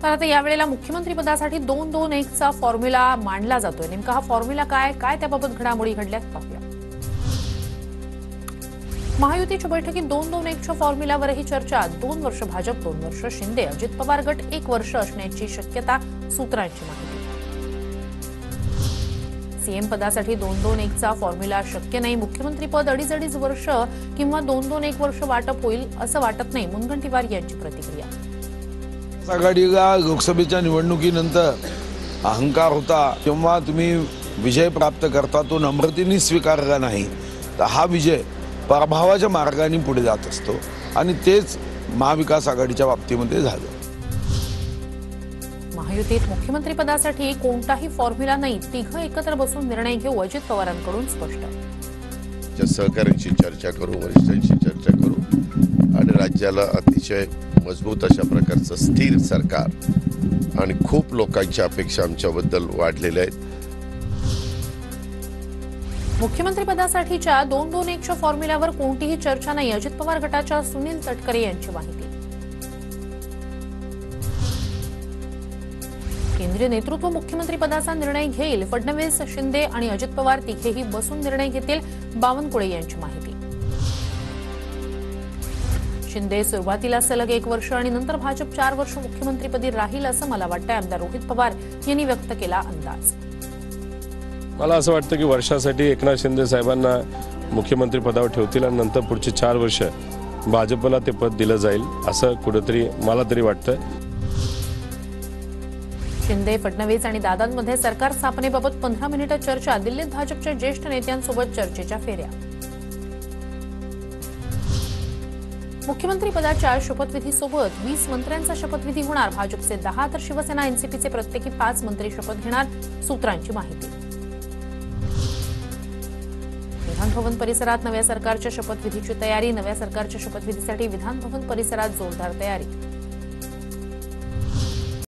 तर आता यावेळेला मुख्यमंत्री पदासाठी 2-2-1 चा फॉर्म्युला मांडला जातोय। नेमका हा फॉर्म्युला काय त्याबाबत घडामोडी घडल्यात पाहूया। महायुतीच्या बैठकीत 2-2-1 च्या फॉर्म्युल्यावरही चर्चा। 2 वर्ष भाजप, 2 वर्ष शिंदे, अजित पवार गट 1 वर्ष असण्याची शक्यता, सूत्रांची माहिती। सीएम पदासाठी 2-2-1 चा फॉर्म्युला शक्य नाही। मुख्यमंत्री पद 2.5 वर्ष किंवा 2-2-1 वर्ष वाटप होईल असं वाटत नाही, मुनगंटीवार यांची प्रतिक्रिया। आघाडीला लोकसभेच्या निवडणुकीनंतर अहंकार होता किंवा तुम्ही विजय प्राप्त करता तो नम्रतेने स्वीकारला नाही, तर हा विजय पराभवाच्या मार्गाने पुढे जात असतो आणि तेच महाविकास आघाडीच्या बाबतीमध्ये झालं। महायुतीत मुख्यमंत्री पदासाठी कोणताही फॉर्म्युला नाही, तिघं एकत्र बसून निर्णय घेऊ, अजित पवारांकडून स्पष्ट। सहकाऱ्यांशी चर्चा करू, वरिष्ठांशी चर्चा करू आणि राज्याला अतिशय मजबूत अशा प्रकारचं स्थिर सरकार आणि खूप लोकांच्या अपेक्षा आमच्याबद्दल वाढलेल्या आहेत। मुख्यमंत्री पदासाठीच्या 2-2-1 च्या फॉर्म्युल्यावर कोणतीही चर्चा नाही, अजित पवार गटाच्या सुनील तटकरे यांची माहिती। केंद्रीय नेतृत्व मुख्यमंत्री पदाचा निर्णय घेईल, फडणवीस, शिंदे आणि अजित पवार तिघेही बसून निर्णय घेतील, बावनकुळे यांची माहिती। शिंदे सुरुवातीला सलग 1 वर्ष आणि नंतर भाजप 4 वर्ष मुख्यमंत्रीपदी राहील असं मला वाटतंय, आमदार रोहित पवार यांनी व्यक्त केला अंदाज। मला असं वाटतं की वर्षासाठी एकनाथ शिंदे साहेबांना मुख्यमंत्री पदावर ठेवतील आणि नंतर पुढची 4 वर्ष भाजपला ते पद दिलं जाईल असं कुठेतरी मला तरी वाटतं। शिंदे, फडणवीस आणि दादांमध्ये सरकार स्थापनेबाबत 15 मिनिटं चर्चा, दिल्लीत भाजपच्या ज्येष्ठ नेत्यांसोबत चर्चेच्या फेऱ्या। मुख्यमंत्री पदाच्या शपथविधीसोबत 20 मंत्र्यांचा शपथविधी होणार, भाजपचे 10 तर शिवसेना एनसीपीचे प्रत्येकी 5 मंत्री शपथ घेणार, सूत्रांची माहिती। विधानभवन परिसरात नव्या सरकारच्या शपथविधीची तयारी, नव्या सरकारच्या शपथविधीसाठी विधानभवन परिसरात जोरदार तयारी।